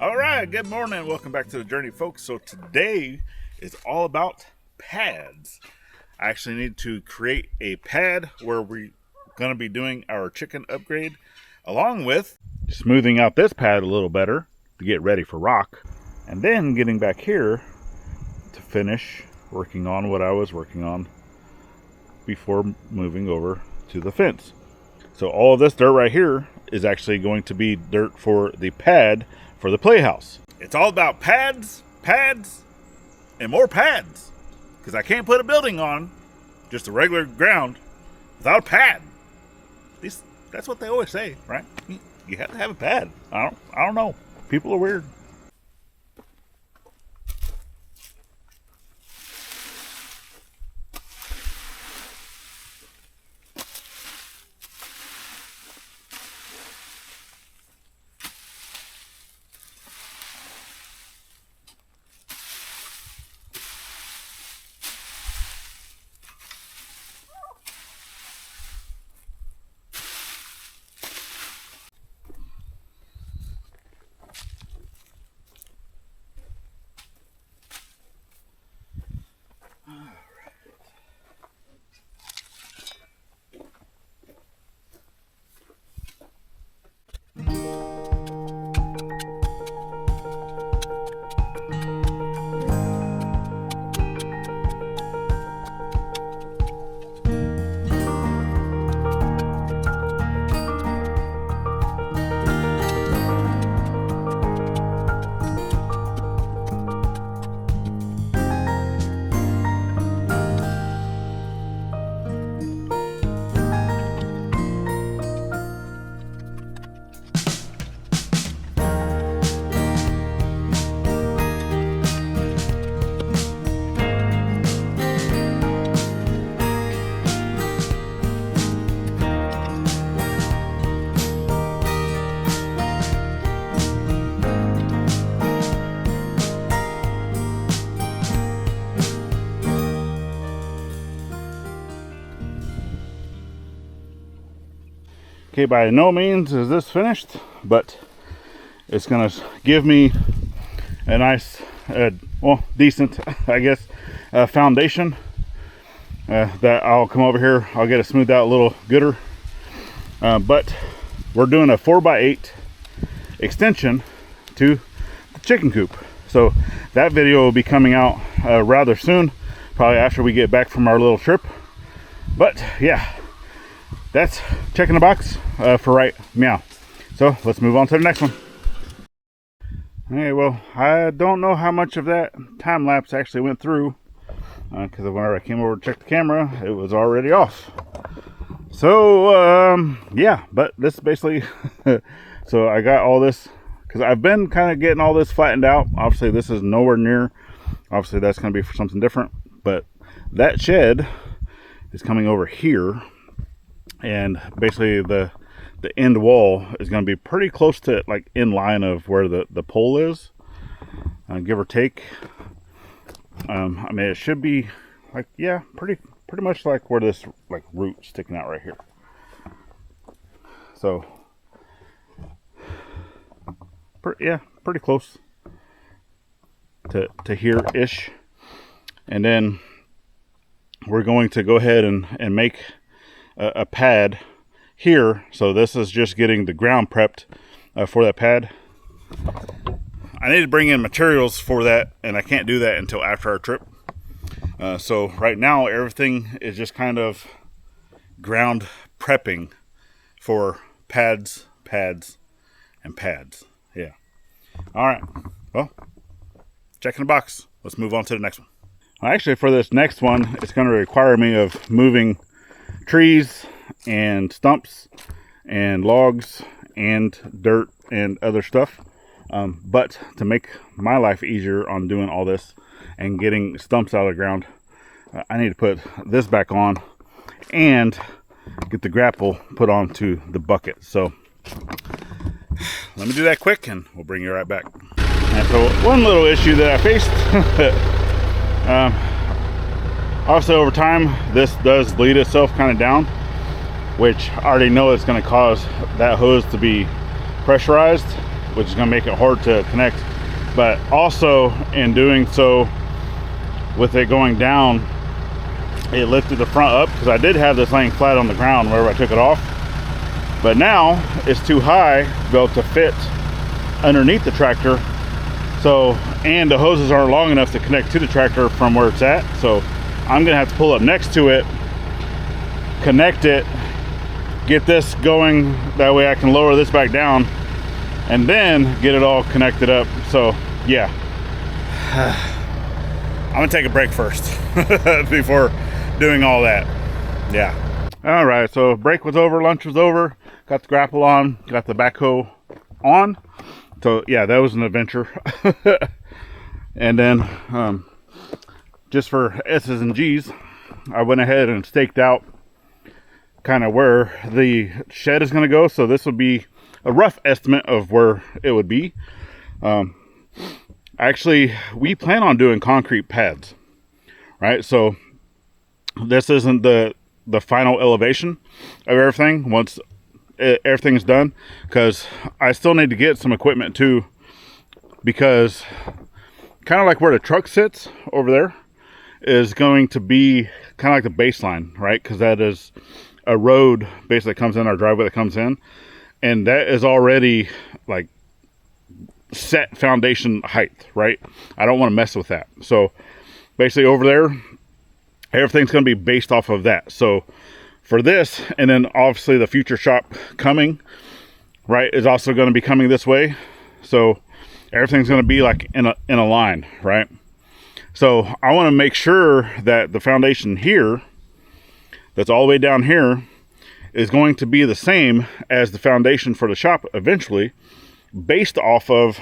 All right, good morning. Welcome back to the journey, folks. So today is all about pads. I actually need to create a pad where we're going to be doing our chicken upgrade, along with smoothing out this pad a little better to get ready for rock, and then getting back here to finish working on what I was working on before moving over to the fence. So all of this dirt right here is actually going to be dirt for the pad for the playhouse. It's all about pads, and more pads. Because I can't put a building on just a regular ground without a pad. At least that's what they always say, right? You have to have a pad. I don't know. People are weird. Okay, by no means is this finished, but it's gonna give me a nice, well, decent, I guess, foundation that I'll come over here. I'll get it smoothed out a little gooder, but we're doing a 4x8 extension to the chicken coop. So that video will be coming out rather soon, probably after we get back from our little trip. But yeah, that's checking the box for right meow. So let's move on to the next one. Okay, well, I don't know how much of that time lapse actually went through, because whenever I came over to check the camera, it was already off. So yeah, but this basically so I got all this because I've been kind of getting all this flattened out. Obviously this is nowhere near, obviously that's going to be for something different, but that shed is coming over here. And basically the end wall is going to be pretty close to like in line of where the pole is, give or take. I mean, it should be like, yeah, pretty much like where this like root sticking out right here. So yeah, pretty close to here ish. And then we're going to go ahead and make a pad here. So this is just getting the ground prepped for that pad. I need to bring in materials for that, and I can't do that until after our trip. So right now everything is just kind of ground prepping for pads, and pads. Yeah. All right. Well, checking the box. Let's move on to the next one. Actually, for this next one, it's going to require me of moving trees and stumps and logs and dirt and other stuff, but to make my life easier on doing all this and getting stumps out of the ground, I need to put this back on and get the grapple put onto the bucket. So let me do that quick and we'll bring you right back. And so one little issue that I faced obviously over time this does bleed itself kind of down, which I already know it's going to cause that hose to be pressurized. which is going to make it hard to connect. But also in doing so, with it going down, it lifted the front up, because I did have this laying flat on the ground wherever I took it off. But now it's too high to be able to fit underneath the tractor. So, and the hoses aren't long enough to connect to the tractor from where it's at. So I'm gonna have to pull up next to it, connect it, get this going, that way I can lower this back down and then get it all connected up. So yeah, I'm gonna take a break first before doing all that. Yeah. All right, so break was over, lunch was over, got the grapple on, got the backhoe on. So yeah, that was an adventure. And then just for S's and G's, I went ahead and staked out kind of where the shed is going to go. So this would be a rough estimate of where it would be. Actually, we plan on doing concrete pads, right? So this isn't the final elevation of everything once everything's done, because I still need to get some equipment too, because kind of like where the truck sits over there is going to be kind of like the baseline, right? Because that is a road basically comes in our driveway that comes in, and that is already like set foundation height, right? I don't want to mess with that. So basically over there, everything's going to be based off of that. So for this, and then obviously the future shop coming, right, is also going to be coming this way. So everything's going to be like in a line, right? So I want to make sure that the foundation here, that's all the way down here, is going to be the same as the foundation for the shop eventually, based off of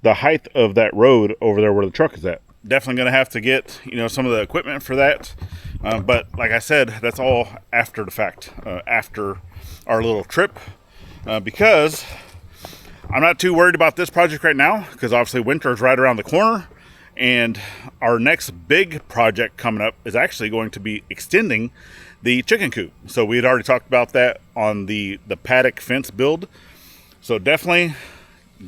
the height of that road over there where the truck is at. Definitely going to have to get, you know, some of the equipment for that. But like I said, that's all after the fact, after our little trip, because I'm not too worried about this project right now, because obviously winter is right around the corner. And our next big project coming up is actually going to be extending the chicken coop. So we had already talked about that on the paddock fence build. So definitely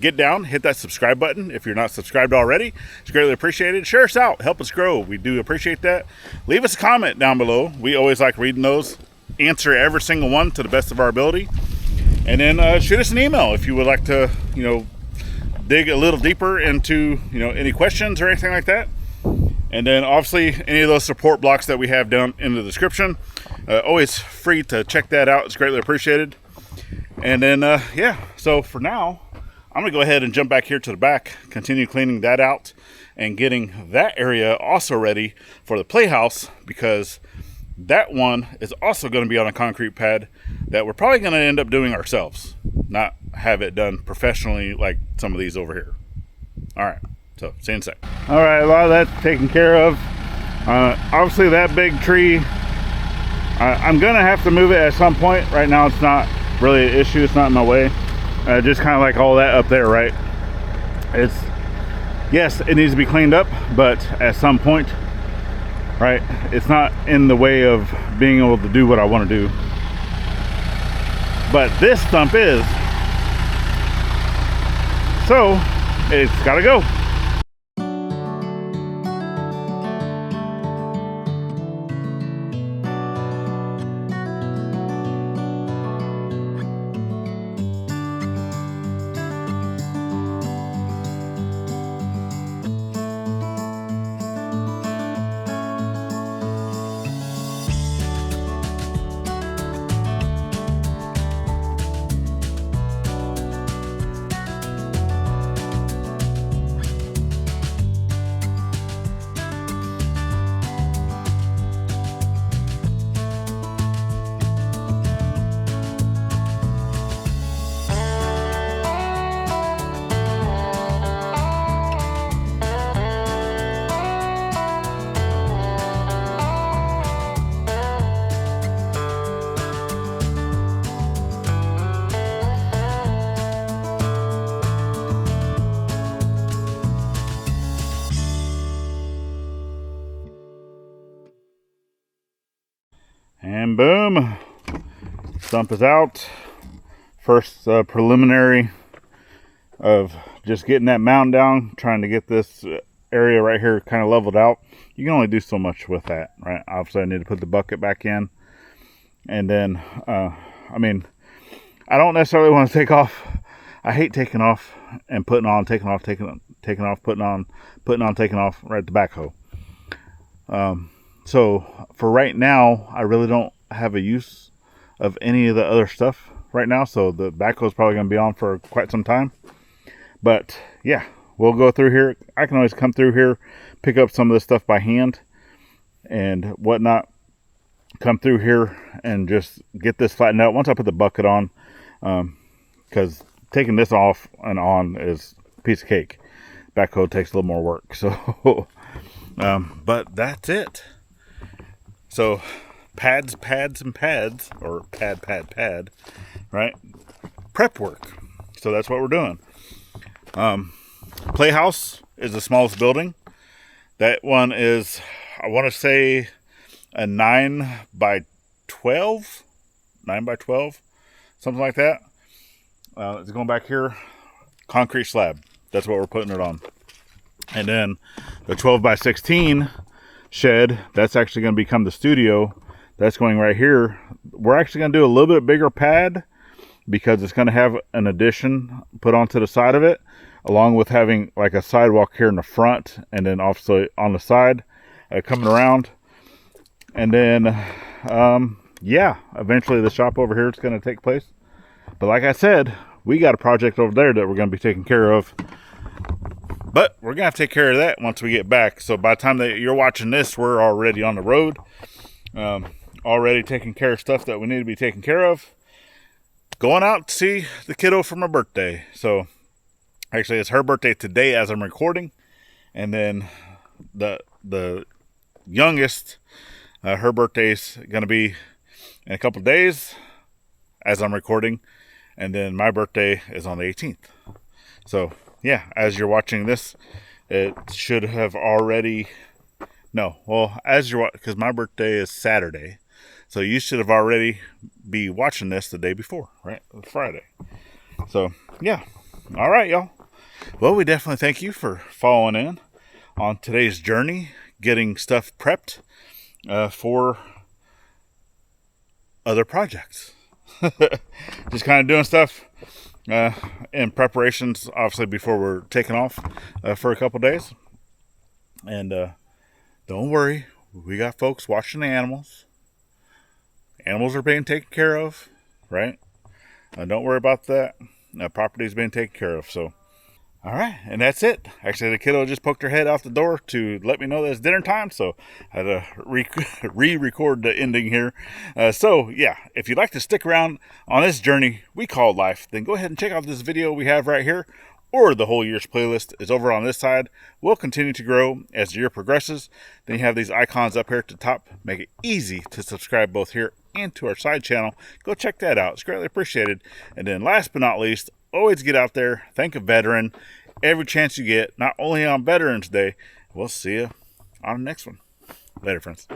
get down, hit that subscribe button if you're not subscribed already. It's greatly appreciated. Share us out, help us grow. We do appreciate that. Leave us a comment down below. We always like reading those. Answer every single one to the best of our ability. And then shoot us an email if you would like to, you know, dig a little deeper into, you know, any questions or anything like that. And then obviously any of those support blocks that we have down in the description, always free to check that out. It's greatly appreciated. And then yeah, so for now I'm gonna go ahead and jump back here to the back, continue cleaning that out and getting that area also ready for the playhouse, because that one is also going to be on a concrete pad that we're probably going to end up doing ourselves, not have it done professionally like some of these over here. All right, so see you in a sec. All right, a lot of that's taken care of. Obviously that big tree, I'm going to have to move it at some point. Right now it's not really an issue, it's not in my way. Just kind of like all that up there, right? It's, yes, it needs to be cleaned up, but at some point, right, it's not in the way of being able to do what I want to do. But this stump is, so it's got to go. And boom, stump is out. First preliminary of just getting that mound down, trying to get this area right here kind of leveled out. You can only do so much with that, right? Obviously I need to put the bucket back in, and then I mean, I don't necessarily want to take off. I hate taking off and putting on, taking off, taking off, putting on, taking off, right at the backhoe. So for right now, I really don't have a use of any of the other stuff right now. So the backhoe is probably going to be on for quite some time. But yeah, we'll go through here. I can always come through here, pick up some of this stuff by hand and whatnot. Come through here and just get this flattened out once I put the bucket on, because taking this off and on is a piece of cake. Backhoe takes a little more work. So, but that's it. So pads, and pads, or pad, right? Prep work. So that's what we're doing. Playhouse is the smallest building. That one is, I want to say, a 9 by 12, something like that. It's going back here, concrete slab. That's what we're putting it on. And then the 12 by 16 shed, that's actually going to become the studio. That's going right here. We're actually going to do a little bit bigger pad because it's going to have an addition put onto the side of it, along with having like a sidewalk here in the front and then also on the side coming around. And then yeah, eventually the shop over here is going to take place. But like I said, we got a project over there that we're going to be taking care of, but we're going to have to take care of that once we get back. So by the time that you're watching this, we're already on the road, already taking care of stuff that we need to be taking care of, going out to see the kiddo for my birthday. So actually it's her birthday today as I'm recording, and then the youngest, her birthday's going to be in a couple days as I'm recording, and then my birthday is on the 18th. So yeah, as you're watching this, it should have already, no, well, as you're, because my birthday is Saturday, so you should have already be watching this the day before, right? Friday. So yeah, all right, y'all. Well, we definitely thank you for following in on today's journey, getting stuff prepped for other projects. Just kind of doing stuff in preparations, obviously, before we're taking off for a couple days. And don't worry, we got folks watching the animals. Animals are being taken care of, right? Don't worry about that. Property is being taken care of. So, all right, and that's it. Actually, the kiddo just poked her head out the door to let me know that it's dinner time, so I had to re-record the ending here. So, yeah, if you'd like to stick around on this journey we call life, then go ahead and check out this video we have right here, or the whole year's playlist is over on this side. We'll continue to grow as the year progresses. Then you have these icons up here at the top. Make it easy to subscribe both here and to our side channel. Go check that out. It's greatly appreciated. And then last but not least, always get out there, thank a veteran every chance you get, not only on Veterans Day. We'll see you on the next one. Later, friends.